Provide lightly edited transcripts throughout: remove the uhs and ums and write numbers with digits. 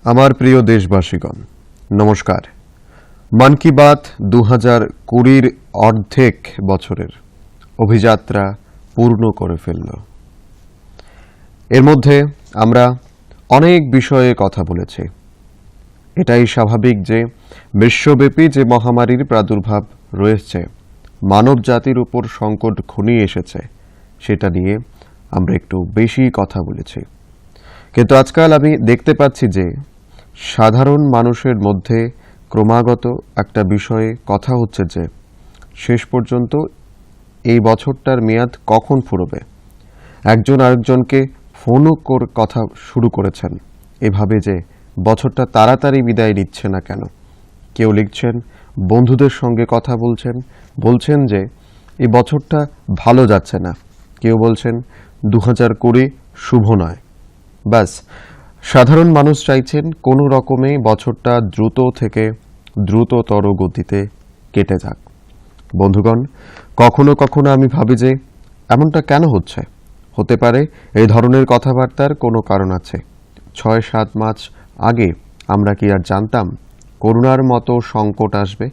আমার প্রিয় দেশবাসীগণ, নমস্কার। মন কি বাত 2020 অর্ধেক বছরের অভিযাত্রা পূর্ণ করে ফেলল। এর মধ্যে আমরা অনেক বিষয়ে কথা বলেছি। এটাই স্বাভাবিক যে বিশ্বব্যাপী যে মহামারীর প্রাদুর্ভাব রয়েছে, মানব জাতির উপর সংকট ঘনিয়ে এসেছে, সেটা নিয়ে আমরা একটু বেশি কথা বলেছি। কিন্তু আজকাল আমি দেখতে পাচ্ছি যে সাধারণ মানুষের মধ্যে ক্রমাগত একটা বিষয়ে কথা হচ্ছে যে শেষ পর্যন্ত এই বছরটার মেয়াদ কখন ফুরবে। একজন আরেকজনকে ফোনও করে কথা শুরু করেছেন এভাবে যে বছরটা তাড়াতাড়ি বিদায় নিচ্ছে না কেন। কেউ লিখছেন, বন্ধুদের সঙ্গে কথা বলছেন যে এই বছরটা ভালো যাচ্ছে না। কেউ বলছেন 2020 শুভ নয়। বাস, সাধারণ মানুষ চাইছেন কোনো রকমে বছরটা দ্রুত থেকে দ্রুততর গতিতে কেটে যাক। বন্ধুগণ, কখনো কখনো আমি ভাবি যে এমনটা কেন হচ্ছে। হতে পারে এই ধরনের কথাবার্তার কোনো কারণ আছে। 6-7 মাস আগে আমরা কি আর জানতাম করোনার মতো সংকট আসবে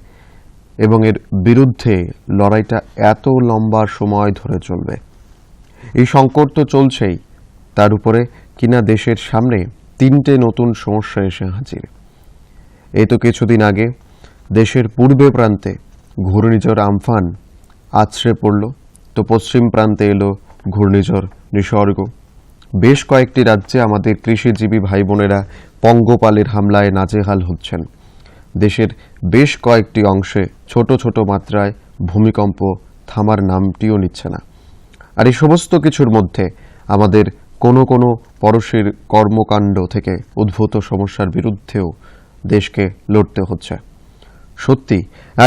এবং এর বিরুদ্ধে লড়াইটা এত লম্বা সময় ধরে চলবে? এই সংকট তো চলছেই, তার উপরে কিনা দেশের সামনে 3টে নতুন সমস্যা এসে হাজির। এই তো কিছুদিন আগে দেশের পূর্বে প্রান্তে ঘূর্ণিঝড় আমফান আছড়ে পড়ল, তো পশ্চিম প্রান্তে এলো ঘূর্ণিঝড় নিসর্গ। বেশ কয়েকটি রাজ্যে আমাদের কৃষিজীবী ভাই বোনেরা পঙ্গপালের হামলায় নাজেহাল হচ্ছেন। দেশের বেশ কয়েকটি অংশে ছোট ছোট মাত্রায় ভূমিকম্প থামার নামটিও নিচ্ছে না। আর এই সমস্ত কিছুর মধ্যে আমাদের কোনো কোনো পরশের কর্মকাণ্ড থেকে উদ্ভূত সমস্যার বিরুদ্ধেও দেশকে লড়তে হচ্ছে। সত্যি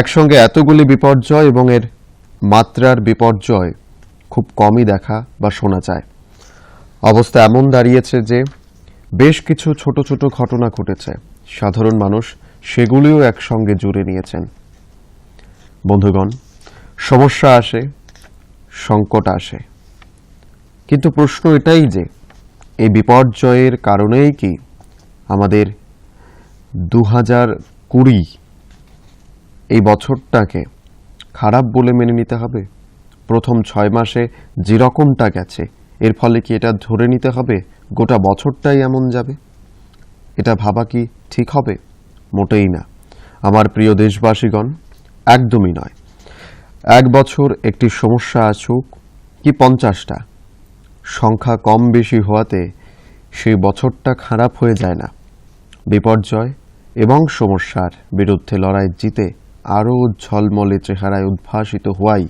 একসঙ্গে এতগুলি বিপর্যয় এবং এর মাত্রার বিপর্যয় খুব কমই দেখা বা শোনা যায়। অবস্থা এমন দাঁড়িয়েছে যে বেশ কিছু ছোট ছোট ঘটনা ঘটেছে, সাধারণ মানুষ সেগুলিও একসঙ্গে জুড়ে নিয়েছেন। বন্ধুগণ, সমস্যা আসে, সংকট আসে, কিন্তু প্রশ্ন এটাই যে এই বিপর্যয়ের কারণেই কি আমাদের 2020 এই বছরটাকে খারাপ বলে মেনে নিতে হবে? প্রথম 6 মাসে যেরকমটা গেছে এর ফলে কি এটা ধরে নিতে হবে গোটা বছরটাই এমন যাবে? এটা ভাবা কি ঠিক হবে? মোটেই না। আমার প্রিয় দেশবাসীগণ, একদমই নয়। এক বছর একটি সমস্যা আসুক কি 50টা, সংখ্যা কম বেশি হওয়াতে সেই বছরটা খারাপ হয়ে যায় না। বিপর্যয় এবং সমস্যার বিরুদ্ধে লড়াই জিতে আরও ঝলমলে চেহারায় উদ্ভাসিত হওয়াই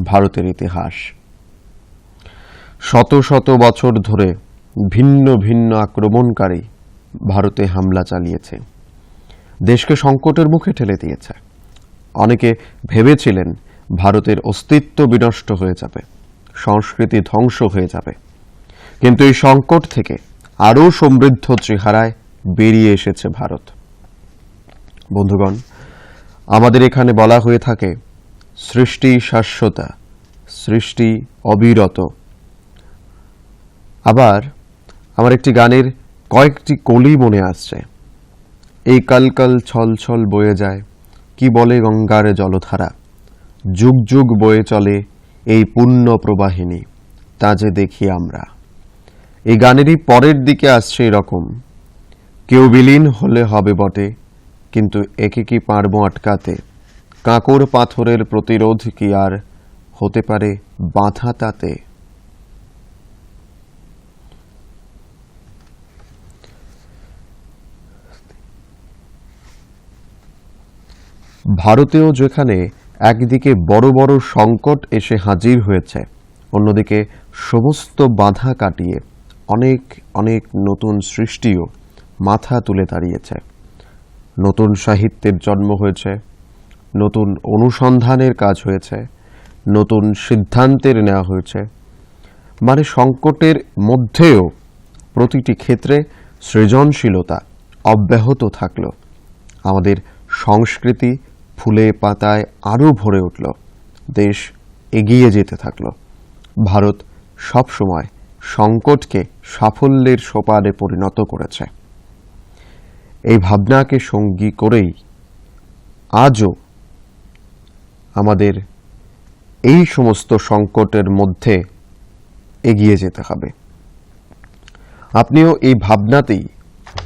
ভারতের ইতিহাস। শত শত বছর ধরে ভিন্ন ভিন্ন আক্রমণকারী ভারতে হামলা চালিয়েছে, দেশকে সংকটের মুখে ঠেলে দিয়েছে। অনেকে ভেবেছিলেন ভারতের অস্তিত্ব বিনষ্ট হয়ে যাবে, সংস্কৃতি ধ্বংস হয়ে যাবে, কিন্তু এই সংকট থেকে আরও সমৃদ্ধ চেহারায় বেরিয়ে এসেছে ভারত। বন্ধুগণ, আমাদের এখানে বলা হয়ে থাকে সৃষ্টি শাশ্বতা, সৃষ্টি অবিরত। আবার আমার একটি গানের কয়েকটি কলি মনে আসছে। এই কালকাল ছল ছল বয়ে যায়, কি বলে গঙ্গার জলধারা, যুগ যুগ বয়ে চলে এই পুণ্য প্রবাহিনী, তা যে দেখি আমরা। এই গানেরই পরের দিকে আসছে এরকম, কেউ বিলীন হলে হবে বটে, কিন্তু একে কি পারবো আটকাতে, কাঁকড় পাথরের প্রতিরোধ কি আর হতে পারে বাঁধা তাতে। ভারতেও যেখানে একদিকে বড় বড় সংকট এসে হাজির হয়েছে, অন্যদিকে সমস্ত বাধা কাটিয়ে অনেক অনেক নতুন সৃষ্টিও মাথা তুলে দাঁড়িয়েছে। নতুন সাহিত্যের জন্ম হয়েছে, নতুন অনুসন্ধানের কাজ হয়েছে, নতুন সিদ্ধান্তের নেওয়া হয়েছে। মানে সংকটের মধ্যেও প্রতিটি ক্ষেত্রে সৃজনশীলতা অব্যাহত থাকলো। আমাদের সংস্কৃতি ফুলে পাতায় আরও ভরে উঠল, দেশ এগিয়ে যেতে থাকলো। ভারত সবসময় সংকটকে সাফল্যের সোপানে পরিণত করেছে। এই ভাবনাকে সঙ্গী করেই আজও আমাদের এই সমস্ত সংকটের মধ্যে এগিয়ে যেতে হবে। আপনিও এই ভাবনাতেই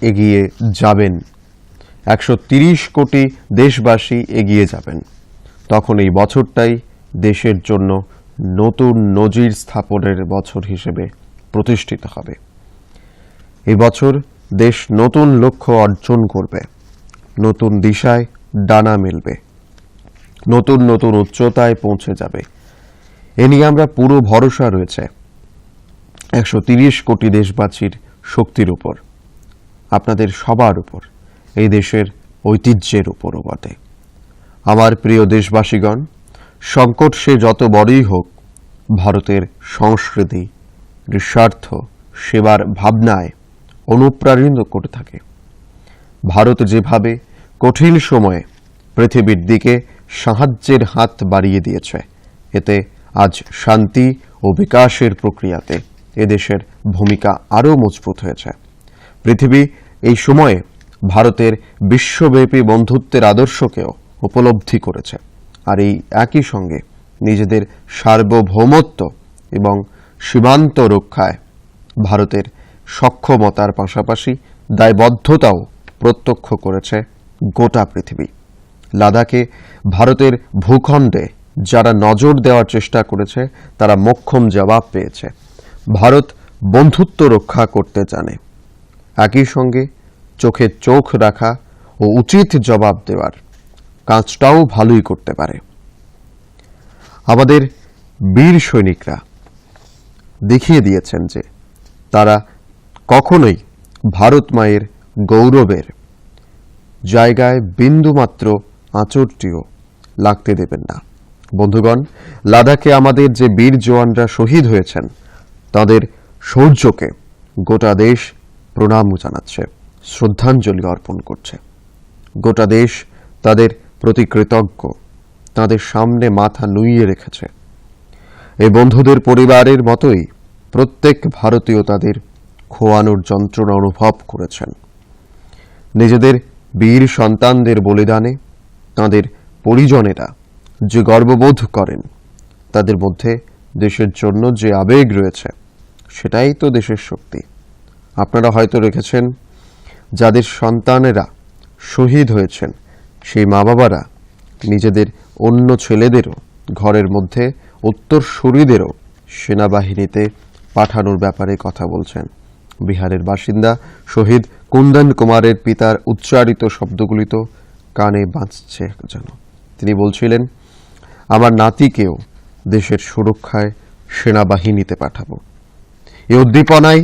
এগিয়ে যাবেন। 130 কোটি দেশবাসী এগিয়ে যাবেন। তখন এই বছরটাই দেশের জন্য নতুন নজির স্থাপনের বছর হিসেবে প্রতিষ্ঠিত হবে। এই বছর দেশ নতুন লক্ষ্য অর্জন করবে, নতুন দিশায় ডানা মেলবে, নতুন নতুন উচ্চতায় পৌঁছে যাবে। এ নিয়ে আমরা পুরো ভরসা রয়েছে 130 কোটি দেশবাসীর শক্তির উপর, আপনাদের সবার উপর, এই দেশের ঐতিহ্যের উপরও বটে। আমার প্রিয় দেশবাসীগণ, সংকট সে যত বড়ই হোক, ভারতের সংস্কৃতি, নিঃস্বার্থ সেবার ভাবনায় অনুপ্রাণিত করে থাকে। ভারত যেভাবে কঠিন সময়ে পৃথিবীর দিকে সাহায্যের হাত বাড়িয়ে দিয়েছে, এতে আজ শান্তি ও বিকাশের প্রক্রিয়াতে এদেশের ভূমিকা আরও মজবুত হয়েছে। পৃথিবী এই সময়ে ভারতের বিশ্বব্যাপী বন্ধুত্বের আদর্শকেও উপলব্ধি করেছে, আর এই একই সঙ্গে নিজেদের সার্বভৌমত্ব এবং সীমান্ত রক্ষায় ভারতের সক্ষমতার পাশাপাশি দায়বদ্ধতাও প্রত্যক্ষ করেছে গোটা পৃথিবী। লাদাখে ভারতের ভূখণ্ডে যারা নজর দেওয়ার চেষ্টা করেছে, তারা মোক্ষম জবাব পেয়েছে। ভারত বন্ধুত্ব রক্ষা করতে জানে, একই সঙ্গে চোখে চোখ রাখা ও উচিত জবাব দেওয়ার কাজটাও ভালোই করতে পারে। আমাদের বীর সৈনিকরা দেখিয়ে দিয়েছেন যে তারা কখনোই ভারত মায়ের গৌরবের জায়গায় বিন্দুমাত্র আঁচড়টিও লাগতে দেবেন না। বন্ধুগণ, লাদাখে আমাদের যে বীর জওয়ানরা শহীদ হয়েছেন, তাদের শৌর্যকে গোটা দেশ প্রণাম জানাচ্ছে, শ্রদ্ধাঞ্জলি অর্পণ করছে। গোটা দেশ তাদের প্রতি কৃতজ্ঞ, তাদের সামনে মাথা নুইয়ে রেখেছে। এই বন্ধুদের পরিবারের মতোই প্রত্যেক ভারতীয় তাদের খোয়ানোর যন্ত্রণা অনুভব করেছেন। নিজেদের বীর সন্তানদের বলিদানে তাদের পরিজনেরা যে গর্ববোধ করেন, তাদের মধ্যে দেশের জন্য যে আবেগ রয়েছে, সেটাই তো দেশের শক্তি। আপনারা হয়তো রেখেছেন, যাদের সন্তানেরা শহীদ হয়েছেন, সেই মা বাবারা নিজেদের অন্য ছেলেদেরও ঘরের মধ্যে উত্তরসূরিদেরও সেনাবাহিনীতে পাঠানোর ব্যাপারে কথা বলছেন। বিহারের বাসিন্দা শহীদ কুন্দন কুমারের পিতার উচ্চারিত শব্দগুলি তো কানে বাজছে যেন। তিনি বলছিলেন, আমার নাতিকেও দেশের সুরক্ষায় সেনাবাহিনীতে পাঠাবো। এই উদ্দীপনাই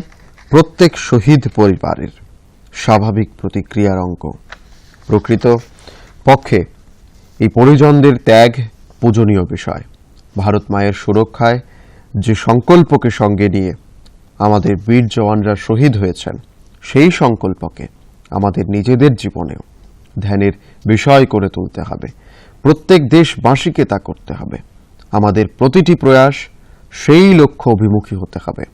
প্রত্যেক শহীদ পরিবারের স্বাভাবিক প্রতিক্রিয়ার অঙ্গ। প্রকৃত পক্ষে এই পরিজনদের ত্যাগ পূজনীয় বিষয়। ভারত মায়ের সুরক্ষায় যে সংকল্পকে সঙ্গে নিয়ে আমাদের বীর জওয়ানরা শহীদ হয়েছেন, সেই সংকল্পকে আমাদের নিজেদের জীবনেও ধ্যানের বিষয় করে তুলতে হবে। প্রত্যেক দেশবাসীকে তা করতে হবে। আমাদের প্রতিটি প্রয়াস সেই লক্ষ্য অভিমুখী হতে হবে,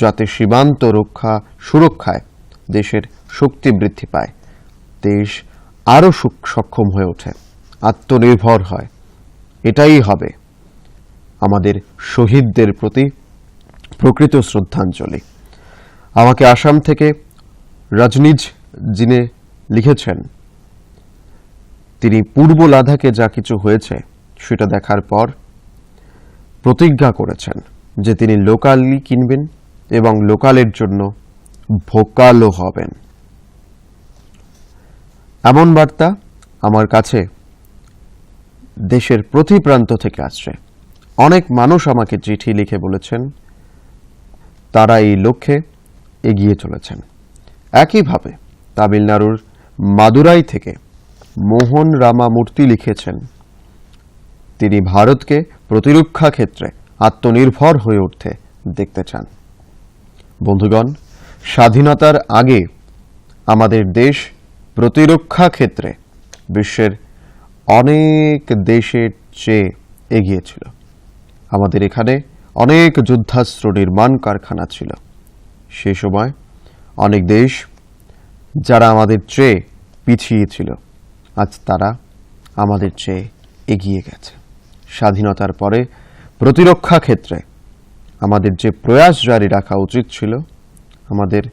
যাতে সীমান্ত রক্ষা সুরক্ষায় দেশের শক্তি বৃদ্ধি পায়, দেশ আরও সক্ষম হয়ে ওঠে, আত্মনির্ভর হয়। এটাই হবে আমাদের শহীদদের প্রতি প্রকৃত শ্রদ্ধাঞ্জলি। আমাকে আসাম থেকে রজনীজ জিনে লিখেছেন, তিনি পূর্ব লাদাখে যা কিছু হয়েছে সেটা দেখার পর প্রতিজ্ঞা করেছেন যে তিনি লোকালি কিনবেন এবং লোকালের জন্য ভোকালও হবেন। এমন বার্তা আমার কাছে দেশের প্রতি প্রান্ত থেকে আসছে। অনেক মানুষ আমাকে চিঠি লিখে বলেছেন তারা এই লক্ষ্যে এগিয়ে চলেছেন। একইভাবে তামিলনাড়ুর মাদুরাই থেকে মোহন রামামূর্তি লিখেছেন, তিনি ভারতকে প্রতিরক্ষা ক্ষেত্রে আত্মনির্ভর হয়ে উঠতে দেখতে চান। বন্ধুগণ, স্বাধীনতার আগে আমাদের দেশ প্রতিরক্ষা ক্ষেত্রে বিশ্বের অনেক দেশের চেয়ে এগিয়ে ছিল। আমাদের এখানে অনেক যুদ্ধাস্ত্র নির্মাণ কারখানা ছিল। সে সময় অনেক দেশ যারা আমাদের চেয়ে পিছিয়ে ছিল, আজ তারা আমাদের চেয়ে এগিয়ে গেছে। স্বাধীনতার পরে প্রতিরক্ষা ক্ষেত্রে আমাদের যে প্রয়াস জারি রাখা উচিত ছিল, আমাদের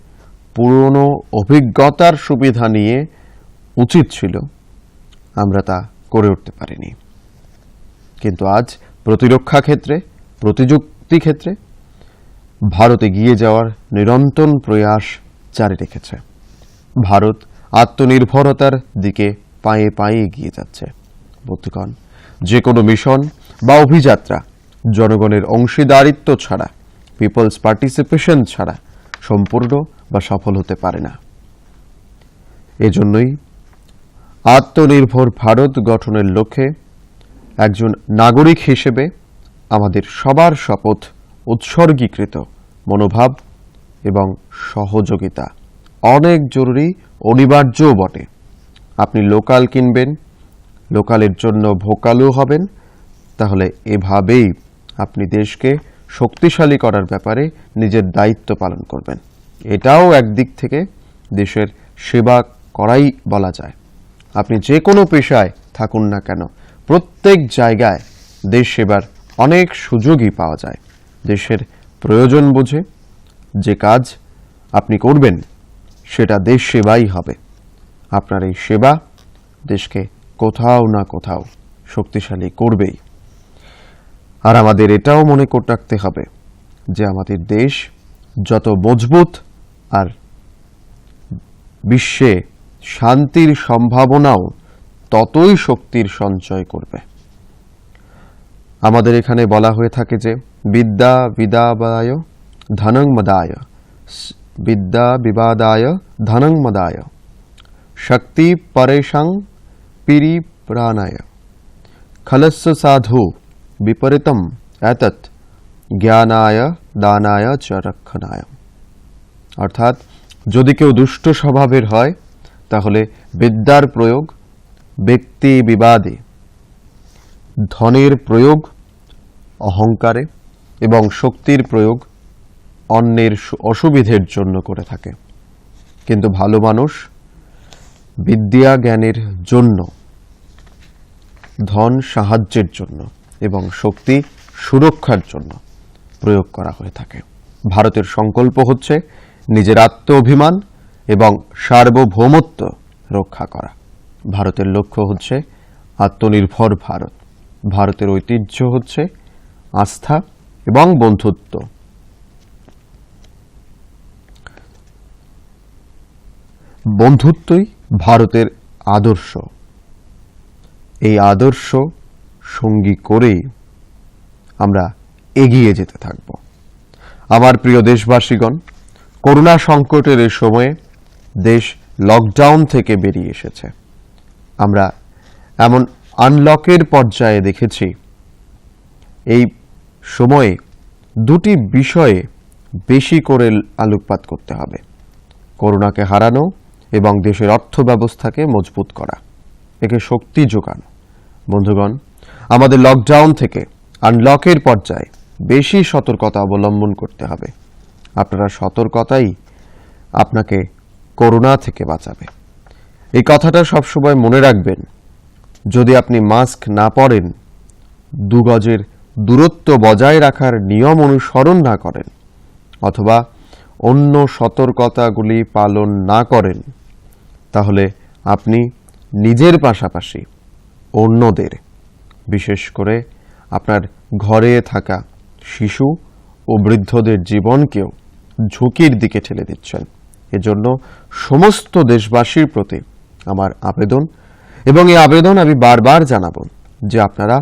পুরনো অভিজ্ঞতার সুবিধা নিয়ে উচিত ছিল, আমরা তা করে উঠতে পারিনি। কিন্তু আজ প্রতিরক্ষা ক্ষেত্রে, প্রতিযুক্তি ক্ষেত্রে ভারত এগিয়ে যাওয়ার নিরন্তর প্রয়াস জারি রেখেছে। ভারত আত্মনির্ভরতার দিকে পায়ে পায়ে এগিয়ে যাচ্ছে। বন্ধুগণ, যে কোনো মিশন বা অভিযাত্রা জনগণের অংশীদারিত্ব ছাড়া, পিপলস পার্টিসিপেশন ছাড়া সম্পূর্ণ বা সফল হতে পারে না। এজন্যই আত্মনির্ভর ভারত গঠনের লক্ষ্যে একজন নাগরিক হিসেবে আমাদের সবার শপথ উৎসর্গীকৃত মনোভাব এবং সহযোগিতা অনেক জরুরি, অনিবার্যও বটে। আপনি লোকাল কিনবেন, লোকালের জন্য ভোকালও হবেন, তাহলে এভাবেই আপনি দেশকে শক্তিশালী করার ব্যাপারে নিজের দায়িত্ব পালন করবেন। এটাও একদিক থেকে দেশের সেবা করাই বলা যায়। আপনি যে কোনো পেশায় থাকুন না কেন, প্রত্যেক জায়গায় দেশ সেবার অনেক সুযোগই পাওয়া যায়। দেশের প্রয়োজন বুঝে যে কাজ আপনি করবেন সেটা দেশ সেবাই হবে। আপনার এই সেবা দেশকে কোথাও না কোথাও শক্তিশালী করবেই। আর আমাদের এটাও মনে করে রাখতে হবে যে আমাদের দেশ যত মজবুত আর বিশ্বে শান্তির সম্ভাবনাও ততই শক্তির সঞ্চয় করবে। আমাদের এখানে বলা হয়ে থাকে যে বিদ্যা বিদাবায় ধনং মদায়, বিদ্যা বিবাদায় ধনং মদায়, শক্তি পরেশাং পিরিপ্রাণায়, খলস্য সাধু বিপরীতম এতৎ জ্ঞানায় দানায় চ রক্ষণায়। অর্থাৎ যদি কেউ দুষ্ট স্বভাবের হয় তাহলে বিদ্যার প্রয়োগ ব্যক্তি বিবাদে, ধনের প্রয়োগ অহংকারে এবং শক্তির প্রয়োগ অন্যের অসুবিধের জন্য করে থাকে। কিন্তু ভালো মানুষ বিদ্যা জ্ঞানের জন্য, ধন সাহায্যের জন্য এবং শক্তি সুরক্ষার জন্য প্রয়োগ করা হয়ে থাকে। ভারতের সংকল্প হচ্ছে নিজের আত্ম অভিমান এবং সার্বভৌমত্ব রক্ষা করা। ভারতের লক্ষ্য হচ্ছে আত্মনির্ভর ভারত। ভারতের ঐতিহ্য হচ্ছে আস্থা এবং বন্ধুত্ব। বন্ধুত্বই ভারতের আদর্শ। এই আদর্শ সঙ্গী করেই আমরা এগিয়ে যেতে থাকব। আমার প্রিয় দেশবাসীগণ, করোনা সংকটের এই সময়ে দেশ লকডাউন থেকে বেরিয়ে এসেছে। আমরা এমন আনলকের পর্যায়ে দেখেছি এই সময়ে দুটি বিষয়ে বেশি করে আলোকপাত করতে হবে: করোনাকে হারানো এবং দেশের অর্থব্যবস্থাকে মজবুত করা, একে শক্তি যোগানো। বন্ধুগণ, আমাদের লকডাউন থেকে আনলকের পর্যায়ে বেশি সতর্কতা অবলম্বন করতে হবে। আপনারা সতর্কতাই আপনাকে করোনা থেকে বাঁচাবে। এই কথাটা সবসময় মনে রাখবেন। যদি আপনি মাস্ক না পরেন, 2 গজের দূরত্ব বজায় রাখার নিয়ম অনুসরণ না করেন, অথবা অন্য সতর্কতাগুলি পালন না করেন, তাহলে আপনি নিজের পাশাপাশি অন্যদের, বিশেষ করে আপনার ঘরে থাকা শিশু ও বৃদ্ধদের জীবনকেও ঝুঁকির দিকে ঠেলে দিচ্ছেন। এজন্য সমস্ত দেশবাসীর প্রতি আমার আবেদন, এবং এই আবেদন আমি বারবার জানাবো যে আপনারা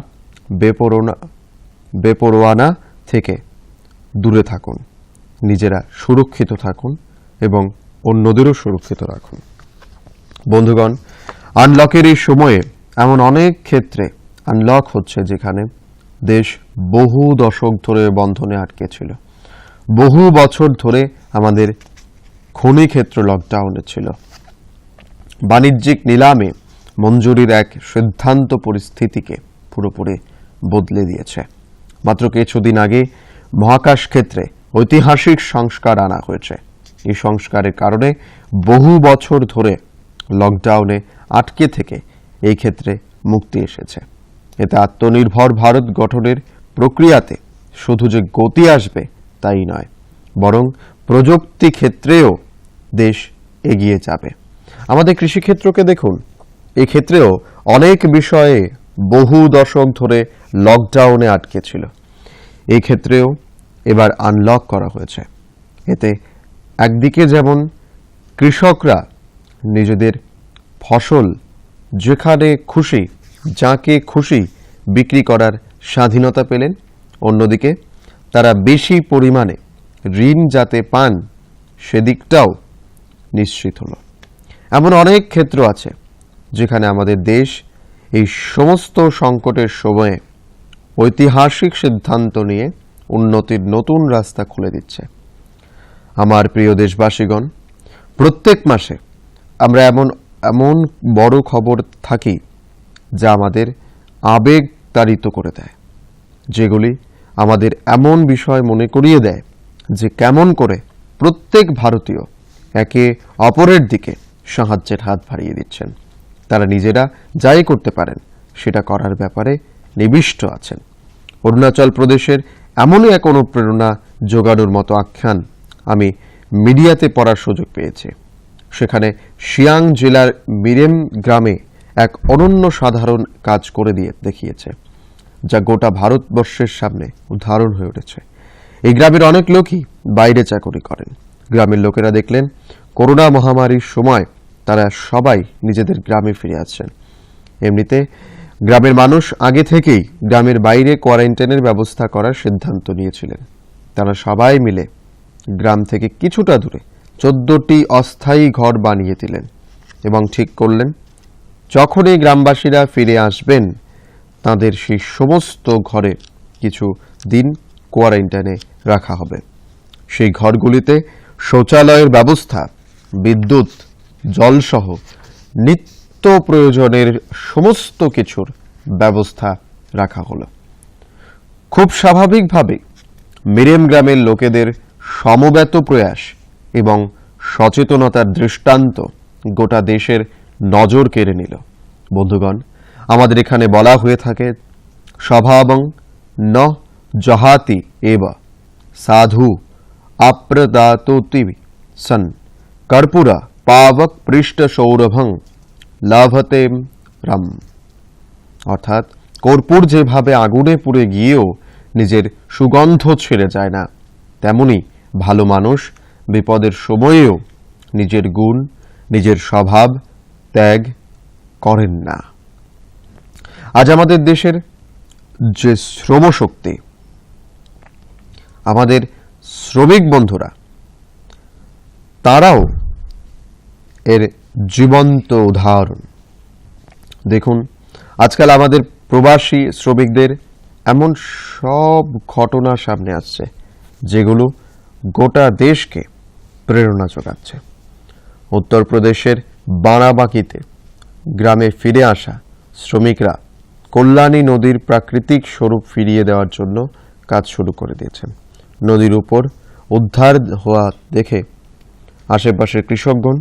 বেপরোয়ানা থেকে দূরে থাকুন, নিজেরা সুরক্ষিত থাকুন এবং অন্যদেরও সুরক্ষিত রাখুন। বন্ধুগণ, আনলকের এই সময়ে এমন অনেক ক্ষেত্রে আনলক হচ্ছে যেখানে দেশ বহু দশক ধরে বন্ধনে আটকে ছিল। বহু বছর ধরে আমাদের খনি ক্ষেত্র লকডাউনে ছিল। বাণিজ্যিক নিলামে মঞ্জুরির এক সিদ্ধান্ত পরিস্থিতিকে পুরোপুরি বদলে দিয়েছে। মাত্র কিছুদিন আগে মহাকাশ ক্ষেত্রে ঐতিহাসিক সংস্কার আনা হয়েছে। এই সংস্কারের কারণে বহু বছর ধরে লকডাউনে আটকে থেকে এই ক্ষেত্রে মুক্তি এসেছে। এতে আত্মনির্ভর ভারত গঠনের প্রক্রিয়াতে শুধু যে গতি আসবে তাই নয়, বরং প্রযুক্তি ক্ষেত্রেও দেশ এগিয়ে যাবে। আমাদের কৃষিক্ষেত্রকে দেখুন, এই ক্ষেত্রেও অনেক বিষয়ে বহু দশক ধরে লকডাউনে আটকে ছিল, এই ক্ষেত্রেও এবার আনলক করা হয়েছে। এতে একদিকে যেমন কৃষকরা নিজেদের ফসল যেখানে খুশি যাকে খুশি বিক্রি করার স্বাধীনতা পেলেন, অন্যদিকে তারা বেশি পরিমাণে ঋণ যাতে পান সেদিকটাও নিশ্চিত হলো। এমন অনেক ক্ষেত্র আছে যেখানে আমাদের দেশ এই সমস্ত সংকটের সময়ে ঐতিহাসিক সিদ্ধান্ত নিয়ে উন্নতির নতুন রাস্তা খুলে দিচ্ছে। আমার প্রিয় দেশবাসীগণ, প্রত্যেক মাসে আমরা এমন এমন বড় খবর থাকি যা আমাদের আবেগ তাড়িত করে দেয়, যেগুলি আমাদের এমন বিষয় মনে করিয়ে দেয় যে কেমন করে প্রত্যেক ভারতীয় একে অপরের দিকে সাহায্যের হাত বাড়িয়ে দিচ্ছেন। তারা নিজেরা যাই করতে পারেন সেটা করার ব্যাপারে নিবিষ্ট আছেন। অরুণাচল প্রদেশের এমনই এক অনুপ্রেরণা জোগানোর মতো আখ্যান আমি মিডিয়াতে পড়ার সুযোগ পেয়েছি। সেখানে সিয়াং জেলার মিরেম গ্রামে এক অনন্য সাধারণ কাজ করে দেখিয়েছে, যা গোটা ভারতবর্ষের সামনে উদাহরণ হয়ে উঠেছে। এই গ্রামের অনেক লোকই বাইরে চাকরি করেন। গ্রামের লোকেরা দেখলেন করোনা মহামারীর সময় তারা সবাই নিজেদের গ্রামে ফিরে আসছেন। এমনিতে গ্রামের মানুষ আগে থেকেই গ্রামের বাইরে কোয়ারেন্টাইনের ব্যবস্থা করার সিদ্ধান্ত নিয়েছিলেন। তারা সবাই মিলে গ্রাম থেকে কিছুটা দূরে 14টি অস্থায়ী ঘর বানিয়ে দিলেন এবং ঠিক করলেন যখনই গ্রামবাসীরা ফিরে আসবেন তাদের সেই সমস্ত ঘরে কিছু দিন কোয়ারেন্টাইনে রাখা হবে। সেই ঘরগুলিতে শৌচালয়ের ব্যবস্থা, বিদ্যুৎ, জলসহ নিত্য প্রয়োজনের সমস্ত কিছুর ব্যবস্থা রাখা হলো। খুব স্বাভাবিকভাবে মিরেম গ্রামের লোকেদের সমবেত প্রয়াস এবং সচেতনতার দৃষ্টান্ত গোটা দেশের নজর কেড়ে নিল। বন্ধুগণ, আমাদের এখানে বলা হয়ে থাকে, স্বভাবং ন জহাতি এব সাধু আপ্রদাতোতি সন কর্পূরা পাবক পৃষ্ঠ সৌরভং লাভতেম রাম। অর্থাৎ কর্পূর যেভাবে আগুনে পুড়ে গিয়েও নিজের সুগন্ধ ছেড়ে যায় না, তেমনি ভালো মানুষ বিপদের সময়েও নিজের গুণ, নিজের স্বভাব ত্যাগ করেন না। আজ আমাদের দেশের যে শ্রমশক্তি, আমাদের শ্রমিক বন্ধুরা, তারাও এর জীবন্ত উদাহরণ। দেখুন, আজকাল আমাদের প্রবাসী শ্রমিকদের এমন সব ঘটনা সামনে আসছে যেগুলো গোটা দেশকে প্রেরণা যোগাচ্ছে। উত্তরপ্রদেশের বারাবাঁকিতে গ্রামে ফিরে আসা শ্রমিকরা কল্যাণী নদীর প্রাকৃতিক স্বরূপ ফিরিয়ে দেওয়ার জন্য কাজ শুরু করে দিয়েছেন। নদীর উপর উদ্ধার হওয়া দেখে আশেপাশের কৃষকগণ,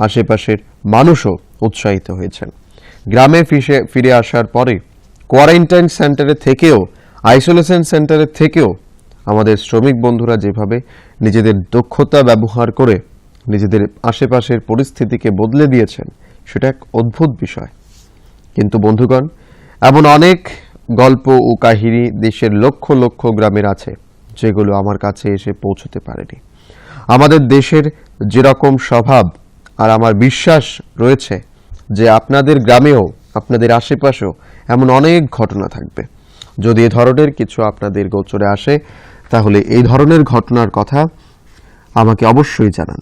আশেপাশের মানুষও উৎসাহিত হয়েছেন। গ্রামে ফিরে আসার পরে কোয়ারেন্টাইন সেন্টারে থেকেও, আইসোলেশন সেন্টারে থেকেও আমাদের শ্রমিক বন্ধুরা যেভাবে নিজেদের দক্ষতা ব্যবহার করে নিজেদের আশেপাশের পরিস্থিতিকে বদলে দিয়েছেন, সেটা এক অদ্ভুত বিষয়। কিন্তু বন্ধুগণ, এমন অনেক গল্প ও কাহিনী দেশের লক্ষ লক্ষ গ্রামের আছে যেগুলো আমার কাছে এসে পৌঁছতে পারেনি। আমাদের দেশের যেরকম স্বভাব, আর আমার বিশ্বাস রয়েছে যে আপনাদের গ্রামেও, আপনাদের আশেপাশেও এমন অনেক ঘটনা থাকবে। যদি এ ধরনের কিছু আপনাদের গোচরে আসে, তাহলে এই ধরনের ঘটনার কথা আমাকে অবশ্যই জানান।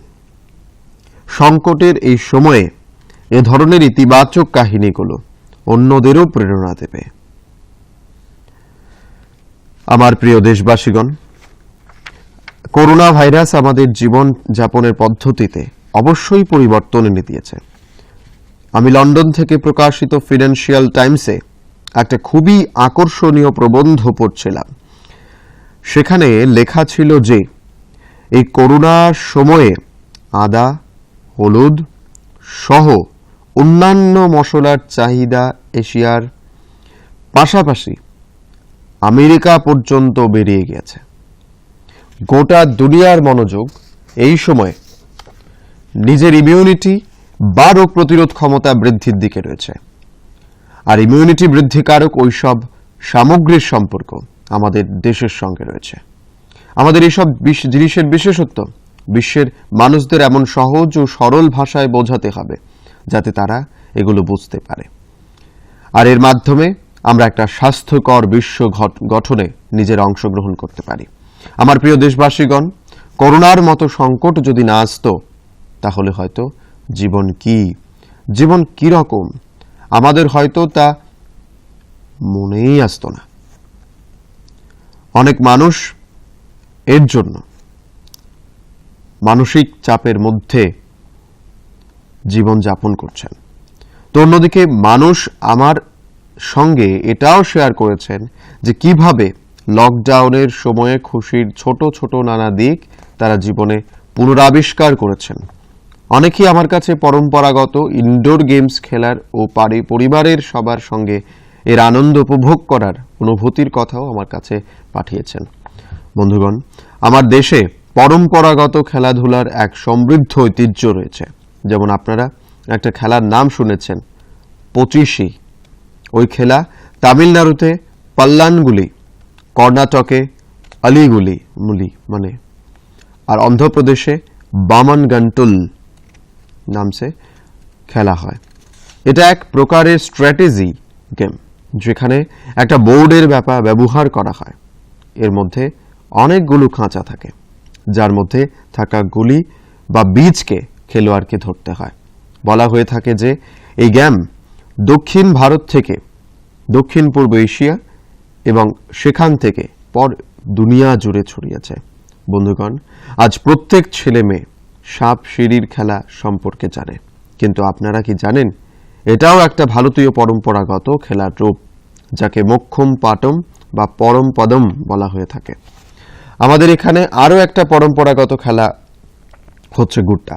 সংকটের এই সময়ে এ ধরনের ইতিবাচক কাহিনীগুলো অন্যদেরও প্রেরণা দেবে। আমার প্রিয় দেশবাসীগণ, করোনা ভাইরাস আমাদের জীবন যাপনের পদ্ধতিতে অবশ্যই পরিবর্তন এনে দিয়েছে। আমি লন্ডন থেকে প্রকাশিত ফিনান্সিয়াল টাইমসে একটা খুবই আকর্ষণীয় প্রবন্ধ পড়ছিলাম। সেখানে লেখা ছিল যে এই করোনার সময়ে আদা, হলুদ সহ অন্যান্য মশলার চাহিদা এশিয়ার পাশাপাশি আমেরিকা পর্যন্ত বেরিয়ে গেছে। গোটা দুনিয়ার মনোযোগ এই সময় নিজের ইমিউনিটি বা রোগ প্রতিরোধ ক্ষমতা বৃদ্ধির দিকে রয়েছে। আর ইমিউনিটি বৃদ্ধিকারক ওইসব সামগ্রীর সম্পর্ক আমাদের দেশের সঙ্গে রয়েছে। আমাদের এইসব জিনিসের বিশেষত্ব বিশ্বের মানুষদের এমন সহজ ও সরল ভাষায় বোঝাতে হবে যাতে তারা এগুলো বুঝতে পারে, আর এর মাধ্যমে আমরা একটা স্বাস্থ্যকর বিশ্ব গঠনে নিজের অংশগ্রহণ করতে পারি। আমার প্রিয় দেশবাসীগণ, করোনার মতো সংকট যদি না আসতো তাহলে হয়তো জীবন কি রকম আমাদের হয়তো তা মনেই আসতো না। অনেক মানুষ এর জন্য মানসিক চাপের মধ্যে জীবন যাপন করছেন। তো অন্যদিকে মানুষ আমার সঙ্গে এটাও শেয়ার করেছেন যে কিভাবে লকডাউনের সময়ে খুশির ছোট ছোট নানা দিক তারা জীবনে পুনরাবিষ্কার করেছেন। অনেকেই আমার কাছে পরম্পরাগত ইনডোর গেমস খেলার ও পরিবারের সবার সঙ্গে এর আনন্দ উপভোগ করার অনুভূতির কথাও আমার কাছে পাঠিয়েছেন। বন্ধুগণ, আমার দেশে পরম্পরাগত খেলাধুলার এক সমৃদ্ধ ঐতিহ্য রয়েছে। যেমন আপনারা একটা খেলার নাম শুনেছেন, পঁচিশি। ওই খেলা তামিলনাড়ুতে পাল্লানগুলি, কর্ণাটকে আলিগুলি মানে, আর অন্ধ্রপ্রদেশে বামন গন্টুল নামে খেলা হয়। এটা এক প্রকারের স্ট্র্যাটেজি গেম, যেখানে একটা বোর্ডের ব্যবহার করা হয়। এর মধ্যে অনেকগুলো খাঁচা থাকে, যার মধ্যে থাকা গুলি বা বীজকে খেলোয়াড়কে ধরতে হয়। বলা হয়ে থাকে যে এই গেম দক্ষিণ ভারত থেকে দক্ষিণ পূর্ব এশিয়া এবং সেখান থেকে দুনিয়া জুড়ে ছড়িয়েছে। বন্ধুগণ, আজ প্রত্যেক ছেলে মেয়ে সাপ সিঁড়ির খেলা সম্পর্কে জানে, কিন্তু আপনারা কি জানেন এটাও একটা ভারতীয় পরম্পরাগত খেলার রূপ, যাকে মোক্ষম পাটম বা পরম পদম বলা হয়ে থাকে। আমাদের এখানে আরও একটা পরম্পরাগত খেলা হচ্ছে গুট্টা।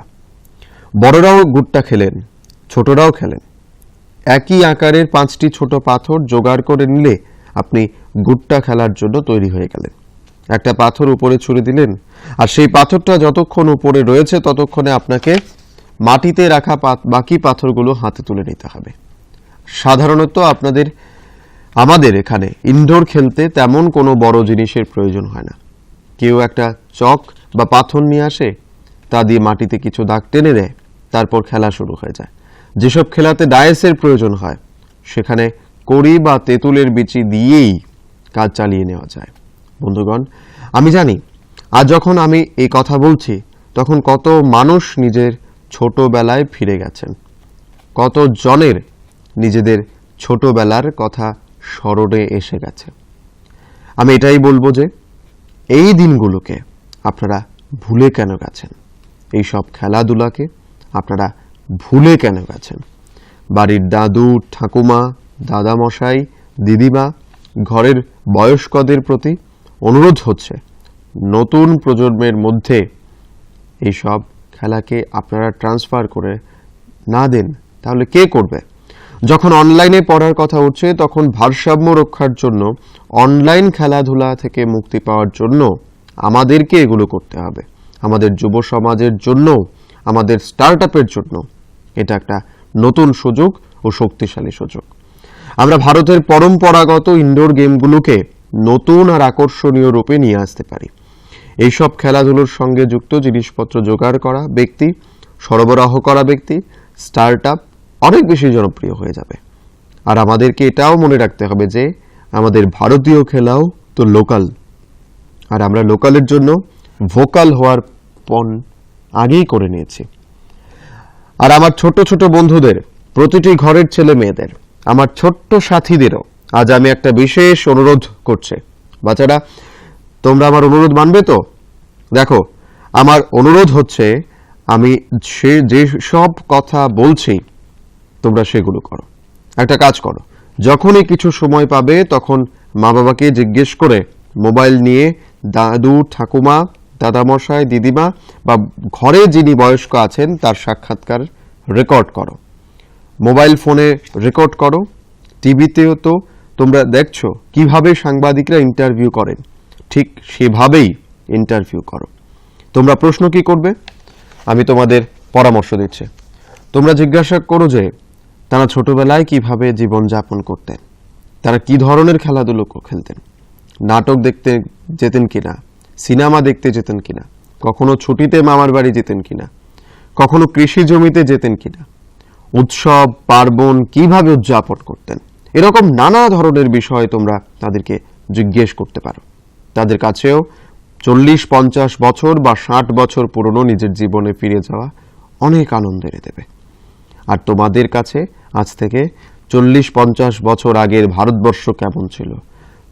বড়রাও গুট্টা খেলেন, ছোটরাও খেলেন। একই আকারের 5টি ছোট পাথর জোগাড় করে নিলে আপনি গুট্টা খেলার জন্য তৈরি হয়ে গেলেন। একটা পাথর উপরে ছুঁড়ে দিলেন, আর সেই পাথরটা যতক্ষণ উপরে রয়েছে ততক্ষণে আপনাকে মাটিতে রাখা বাকি পাথরগুলো হাতে তুলে নিতে হবে। সাধারণত আমাদের এখানে ইনডোর খেলতে তেমন কোনো বড় জিনিসের প্রয়োজন হয় না। কেউ একটা চক বা পাথর নিয়ে আসে, তা দিয়ে মাটিতে কিছু দাগ টেনে দেয়, তারপর খেলা শুরু হয়ে যায়। যেসব খেলাতে ডায়েসের প্রয়োজন হয় সেখানে কড়ি বা তেঁতুলের বিচি দিয়েই কাজ চালিয়ে নেওয়া যায়। বন্ধুগণ, আমি জানি আজ যখন আমি এই কথা বলছি তখন কত মানুষ নিজের ছোটবেলায় ফিরে গেছেন, কত জনের নিজেদের ছোটবেলার কথা স্মরণে এসে গেছে। আমি এটাই বলবো যে এই দিনগুলোকে আপনারা ভুলে কেন গেছেন? এই সব খেলাধুলাকে আপনারা ভুলে কেন গেছেন? বাড়ির দাদু ঠাকুমা, দাদামশাই, দিদিমা, ঘরের বয়স্কদের প্রতি অনুরোধ হচ্ছে নতুন প্রজন্মের মধ্যে এই সব খেলাকে আপনারা ট্রান্সফার করে না দেন তাহলে কে করবে? যখন অনলাইনে পড়ার কথা উঠছে তখন ভারসাম্য রক্ষার জন্য, অনলাইন খেলাধুলা থেকে মুক্তি পাওয়ার জন্য আমাদেরকে এগুলো করতে হবে। আমাদের যুব সমাজের জন্য, আমাদের স্টার্টআপের জন্য এটা একটা নতুন সুযোগ ও শক্তিশালী সুযোগ। আমরা ভারতের পরম্পরাগত ইনডোর গেমগুলোকে নতুন আর আকর্ষণীয় রূপে নিয়ে আসতে পারি। এইসব খেলাধুলোর সঙ্গে যুক্ত জিনিসপত্র জোগাড় করা ব্যক্তি, সরবরাহ করা ব্যক্তি, স্টার্টআপ অনেক বেশি জনপ্রিয় হয়ে যাবে। আর আমাদেরকে এটাও মনে রাখতে হবে যে আমাদের ভারতীয় খেলাও তো লোকাল, আর আমরা লোকালের জন্য ভোকাল হওয়ার পণ আগেই করে নিয়েছি। আর আমার ছোট ছোট বন্ধুদের, প্রতিটি ঘরের ছেলে মেয়েদের, আমার ছোট্ট সাথীদেরও আজ আমি একটা বিশেষ অনুরোধ করছি। বাচ্চারা, তোমরা আমার অনুরোধ মানবে তো? দেখো, আমার অনুরোধ হচ্ছে আমি যে সব কথা বলছি তোমরা সেগুলো করো। একটা কাজ করো, যখনই কিছু সময় পাবে তখন মা বাবাকে জিজ্ঞেস করে মোবাইল নিয়ে দাদু ঠাকুমা দাদামশাই, দিদিমা বা ঘরে যিনি বয়স্ক আছেন তার সাক্ষাৎকার রেকর্ড করো, মোবাইল ফোনে রেকর্ড করো, টিভিতেও তো তোমরা দেখছো কিভাবে সাংবাদিকরা ইন্টারভিউ করেন, ঠিক সেভাবেই ইন্টারভিউ করো। তোমরা প্রশ্ন কি করবে, আমি তোমাদের পরামর্শ দিচ্ছি। তোমরা জিজ্ঞাসা করো যে তারা ছোটবেলায় কিভাবে জীবন যাপন করতেন, তারা কি ধরনের খেলাধুলো খেলতেন, নাটক দেখতে যেতেন কিনা, সিনেমা দেখতে যেতেন কিনা, কখনো ছুটিতে মামার বাড়ি যেতেন কিনা, কখনো কৃষি জমিতে যেতেন কিনা, উৎসব পার্বণ কিভাবে উদযাপন করতেন, এরকম নানা ধরনের বিষয় তোমরা তাদেরকে জিজ্ঞেস করতে পারো। তাদের কাছেও 40-50 বছর বা 60 বছর পুরনো নিজের জীবনে ফিরে যাওয়া অনেক আনন্দ এনে দেবে। আর তোমাদের কাছে আজ থেকে 40-50 বছর আগের ভারতবর্ষ কেমন ছিল,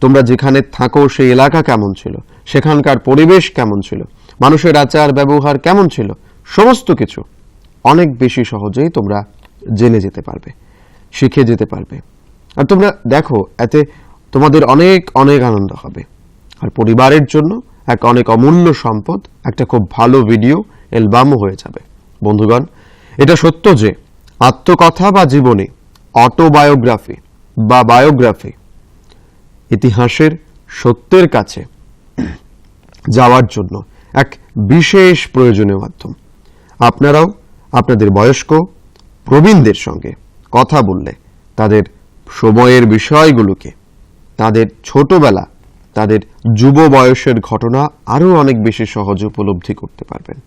তোমরা যেখানে থাকো সেই এলাকা কেমন ছিল, সেখানকার পরিবেশ কেমন ছিল, মানুষের আচার ব্যবহার কেমন ছিল, সমস্ত কিছু অনেক বেশি সহজেই তোমরা জেনে যেতে পারবে, শিখে যেতে পারবে। আর তোমরা দেখো, এতে তোমাদের অনেক অনেক আনন্দ হবে। আর পরিবারের জন্য এক অনেক অমূল্য সম্পদ, একটা খুব ভালো ভিডিও অ্যালবামও হয়ে যাবে। বন্ধুগণ, এটা সত্য যে আত্মকথা বা জীবনী, অটোবায়োগ্রাফি বা বায়োগ্রাফি ইতিহাসের সত্যের কাছে যাওয়ার জন্য এক বিশেষ প্রয়োজনীয় মাধ্যম। আপনারাও আপনাদের বয়স্ক প্রবীণদের সঙ্গে কথা বললে তাদের সময়ের বিষয়গুলোকে, তাদের ছোটবেলা, তাদের যুব বয়সের ঘটনা আরও অনেক বেশি সহজে উপলব্ধি করতে পারবেন।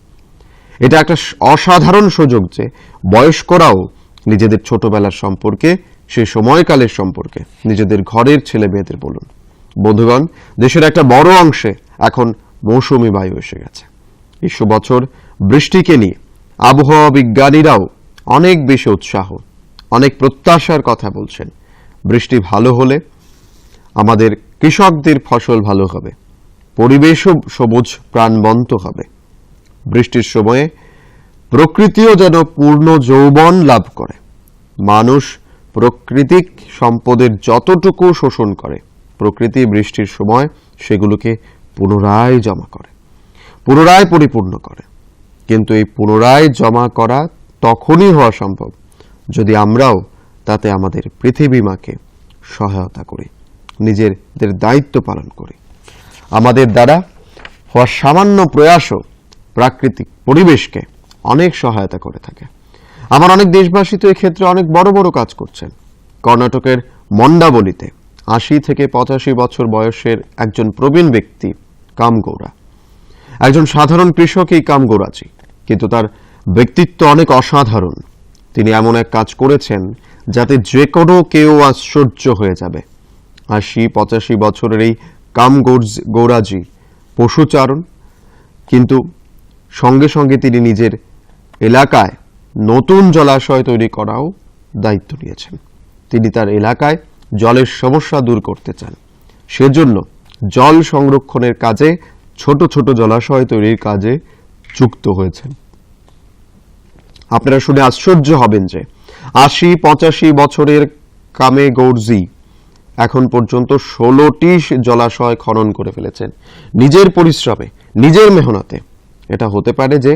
এটা একটা অসাধারণ সুযোগ যে বয়স্করাও নিজেদের ছোটবেলার সম্পর্কে, সেই সময়কালের সম্পর্কে নিজেদের ঘরের ছেলে মেয়েদের বলুন। বন্ধুগণ, দেশের একটা বড় অংশে এখন মৌসুমী বায়ু এসে গেছে। ২০ বছর বৃষ্টিকে নিয়ে আবহাওয়া বিজ্ঞানীরাও অনেক বেশি উৎসাহ, অনেক প্রত্যাশার কথা বলছেন। বৃষ্টি ভালো হলে আমাদের কৃষকদের ফসল ভালো হবে, পরিবেশও সবুজ প্রাণবন্ত হবে। বৃষ্টির সময়ে প্রকৃতিও যেন পূর্ণ যৌবন লাভ করে। মানুষ প্রাকৃতিক সম্পদের যতটুকু শোষণ করে, প্রকৃতি বৃষ্টির সময় সেগুলোকে পুনরায় জমা করে, পুনরায় পরিপূর্ণ করে। কিন্তু এই পুনরায় জমা করা তখনই হওয়া সম্ভব যদি আমরাও তাতে আমাদের পৃথিবী মাকে সহায়তা করি, নিজেদের দায়িত্ব পালন করি। আমাদের দ্বারা হওয়া সামান্য প্রয়াসও প্রাকৃতিক পরিবেশকে অনেক সহায়তা করে থাকে। আমার অনেক দেশবাসী তো এক্ষেত্রে অনেক বড় বড় কাজ করছেন। কর্ণাটকের মন্ডাবলিতে 80 থেকে 85 বছর বয়সের একজন প্রবীণ ব্যক্তি কামগৌড়া, একজন সাধারণ কৃষক এই কামগৌড়াজি, কিন্তু তার ব্যক্তিত্ব অনেক অসাধারণ। তিনি এমন এক কাজ করেছেন যাতে যে কোনো কেউ আশ্চর্য হয়ে যাবে। 80-85 বছরের এই কামগৌড়াজি পশুচারণ, কিন্তু সঙ্গে সঙ্গে তিনি নিজের এলাকায় নতুন জলাশয় তৈরি করাও দায়িত্ব নিয়েছেন। তিনি তার এলাকায় জলের সমস্যা দূর করতে চান, সেজন্য জল সংরক্ষণের কাজে, ছোট ছোট জলাশয় তৈরির কাজে যুক্ত হয়েছেন। আপনারা শুনে আশ্চর্য হবেন যে 80-85 বছরের কামেগৌড়জি এখন পর্যন্ত 16টি জলাশয় খনন করে ফেলেছেন নিজের পরিশ্রমে, নিজের মেহনতে। এটা হতে পারে যে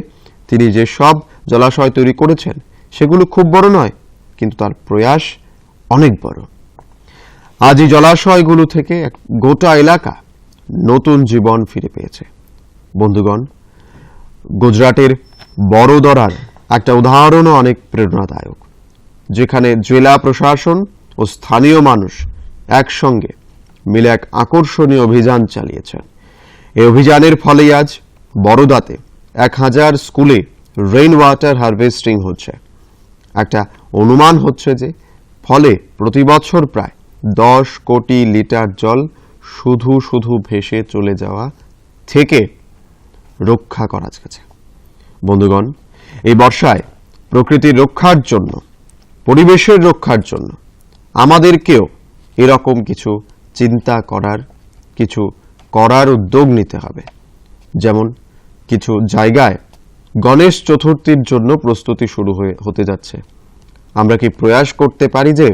তিনি যে সব জলাশয় তৈরি করেছেন সেগুলো খুব বড় নয়, কিন্তু তার প্রয়াস অনেক বড়। আজ এই জলাশয়গুলো থেকে গোটা এলাকা নতুন জীবন ফিরে পেয়েছে। বন্ধুগণ, গুজরাটের বড়োদরার একটা উদাহরণও অনেক প্রেরণাদায়ক, যেখানে জেলা প্রশাসন ও স্থানীয় মানুষ একসঙ্গে মিলে এক আকর্ষণীয় অভিযান চালিয়েছেন। এই অভিযানের ফলেই আজ বরোদাতে 1000 স্কুলে রেইন ওয়াটার হারভেস্টিং হচ্ছে। একটা অনুমান হচ্ছে যে ফলে প্রতি বছর প্রায় 10 কোটি লিটার জল শুধু শুধু ভেসে চলে যাওয়া থেকে রক্ষা করা গেছে। বন্ধুগণ, এই বর্ষায় প্রকৃতির রক্ষার জন্য, পরিবেশের রক্ষার জন্য আমাদেরকেও এরকম কিছু চিন্তা করার, কিছু করার উদ্যোগ নিতে হবে। যেমন কিছু জায়গায় গণেশ চতুর্থীর জন্য প্রস্তুতি শুরু হতে যাচ্ছে। আমরা কি প্রয়াস করতে পারি যে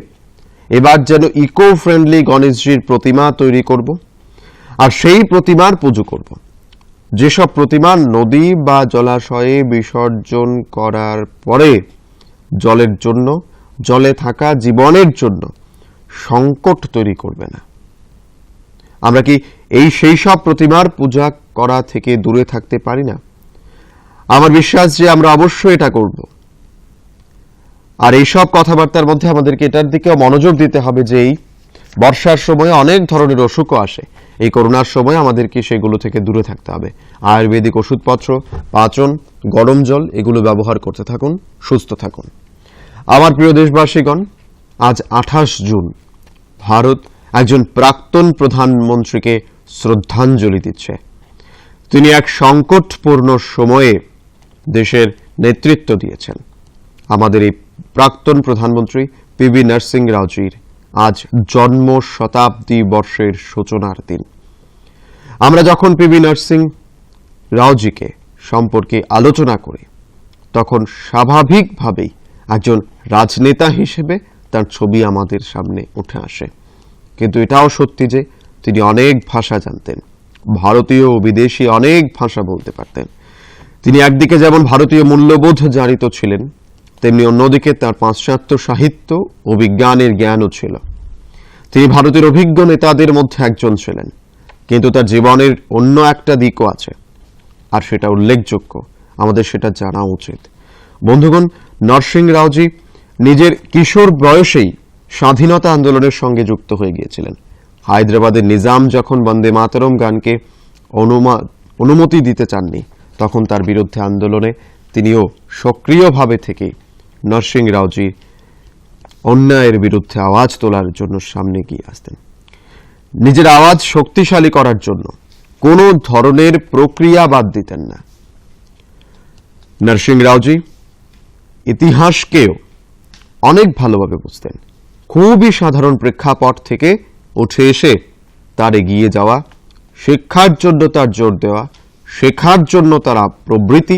এবার যেন ইকো ফ্রেন্ডলি গণেশজির প্রতিমা তৈরি করব, আর সেই প্রতিমার পুজো করব। যেসব প্রতিমা নদী বা জলাশয়ে বিসর্জন করার পরে জলের জন্য, জলে থাকা জীবনের জন্য সংকট তৈরি করবে না। আমরা কি সেই সব প্রতিমার পূজা করা থেকে দূরে থাকতে পারি না? আমার বিশ্বাস যে আমরা অবশ্যই এটা করব। আর এইসব কথাবার্তার মধ্যে আমাদেরকে এটার দিকেও মনোযোগ দিতে হবে যে এই বর্ষার সময় অনেক ধরনের অসুখও আসে। এই করোনার সময় আমাদেরকে সেগুলো থেকে দূরে থাকতে হবে। আয়ুর্বেদিক ওষুধপত্র, পাচন, গরম জল এগুলো ব্যবহার করতে থাকুন, সুস্থ থাকুন। আমার প্রিয় দেশবাসীগণ, আজ 28 জুন ভারত একজন প্রাক্তন প্রধানমন্ত্রীকে শ্রদ্ধাঞ্জলি দিচ্ছে। তিনি এক সংকটপূর্ণ সময়ে দেশের নেতৃত্ব দিয়েছেন। আমাদের এই প্রাক্তন প্রধানমন্ত্রী পিভি নরসিংহ রাওজির আজ জন্ম শতাব্দী বর্ষের সূচনার দিন। আমরা যখন পিভি নরসিংহ রাওজিকে সম্পর্কে আলোচনা করি তখন স্বাভাবিকভাবেই একজন রাজনেতা হিসেবে তার ছবি আমাদের সামনে উঠে আসে। কিন্তু এটাও সত্যি যে তিনি অনেক ভাষা জানতেন, ভারতীয় ও বিদেশি অনেক ভাষা বলতে পারতেন। তিনি একদিকে যেমন ভারতীয় মূল্যবোধ জানিত ছিলেন, তেমনি অন্যদিকে তার পাশ্চাত্য সাহিত্য ও বিজ্ঞানের জ্ঞানও ছিল। তিনি ভারতের অভিজ্ঞ নেতাদের মধ্যে একজন ছিলেন, কিন্তু তার জীবনের অন্য একটা দিকও আছে, আর সেটা উল্লেখযোগ্য, আমাদের সেটা জানা উচিত। বন্ধুগণ, নরসিংহ রাওজি নিজের কিশোর বয়সেই স্বাধীনতা আন্দোলনের সঙ্গে যুক্ত হয়ে গিয়েছিলেন। হায়দ্রাবাদের নিজাম যখন বন্দে মাতরম গানকে অনুমতি দিতে চাননি, তখন তার বিরুদ্ধে আন্দোলনে তিনিও সক্রিয়ভাবে থেকে নরসিংহ রাওজি অন্যায়ের বিরুদ্ধে আওয়াজ তোলার জন্য সামনে গিয়ে আসতেন। নিজের আওয়াজ শক্তিশালী করার জন্য কোনো ধরনের প্রক্রিয়া বাদ দিতেন না। নরসিংহ রাওজি ইতিহাসকেও অনেক ভালোভাবে বুঝতেন। খুবই সাধারণ প্রেক্ষাপট থেকে উঠে এসে তার এগিয়ে যাওয়া, শিক্ষার জন্য তার জোর দেওয়া, শেখার জন্য তার প্রবৃত্তি,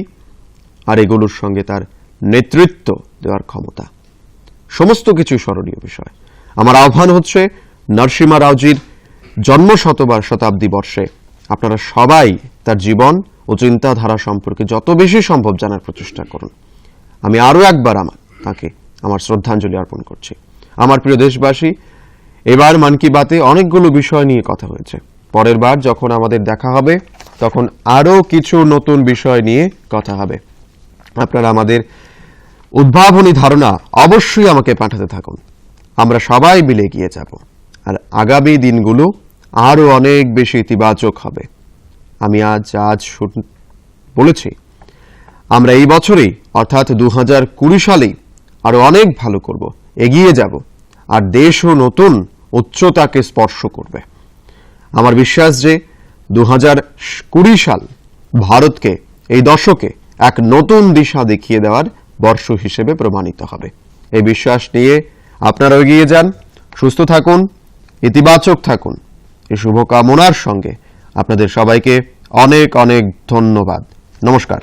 আর এগুলোর সঙ্গে তার নেতৃত্ব দেওয়ার ক্ষমতা, সমস্ত কিছু স্মরণীয় বিষয়। আমার আহ্বান হচ্ছে, নরসিংহ রাওজির জন্ম শতাব্দী বর্ষে আপনারা সবাই তার জীবন ও চিন্তাধারা সম্পর্কে যত বেশি সম্ভব জানার প্রচেষ্টা করুন। আমি আরও একবার তাকে আমার শ্রদ্ধাঞ্জলি অর্পণ করছি। আমার প্রিয় দেশবাসী, এবার মন কি বাতে অনেকগুলো বিষয় নিয়ে কথা হয়েছে। পরের বার যখন আমাদের দেখা হবে তখন আরও কিছু নতুন বিষয় নিয়ে কথা হবে। আপনারা আমাদের উদ্ভাবনী ধারণা অবশ্যই আমাকে পাঠাতে থাকুন। আমরা সবাই মিলে এগিয়ে যাব, আর আগামী দিনগুলো আরও অনেক বেশি ইতিবাচক হবে। আমি আজ বলেছি, আমরা এই বছরেই অর্থাৎ 2020 সালেই আরো অনেক ভালো করব, এগিয়ে যাব, আর দেশও নতুন উচ্চতাকে স্পর্শ করবে। আমার বিশ্বাস যে 2020 সাল ভারতকে এই দশকে এক নতুন দিশা দেখিয়ে দেওয়ার বর্ষ হিসেবে প্রমাণিত হবে। এই বিশ্বাস নিয়ে আপনারা এগিয়ে যান, সুস্থ থাকুন, ইতিবাচক থাকুন। এই শুভকামনার সঙ্গে আপনাদের সবাইকে অনেক অনেক ধন্যবাদ। নমস্কার।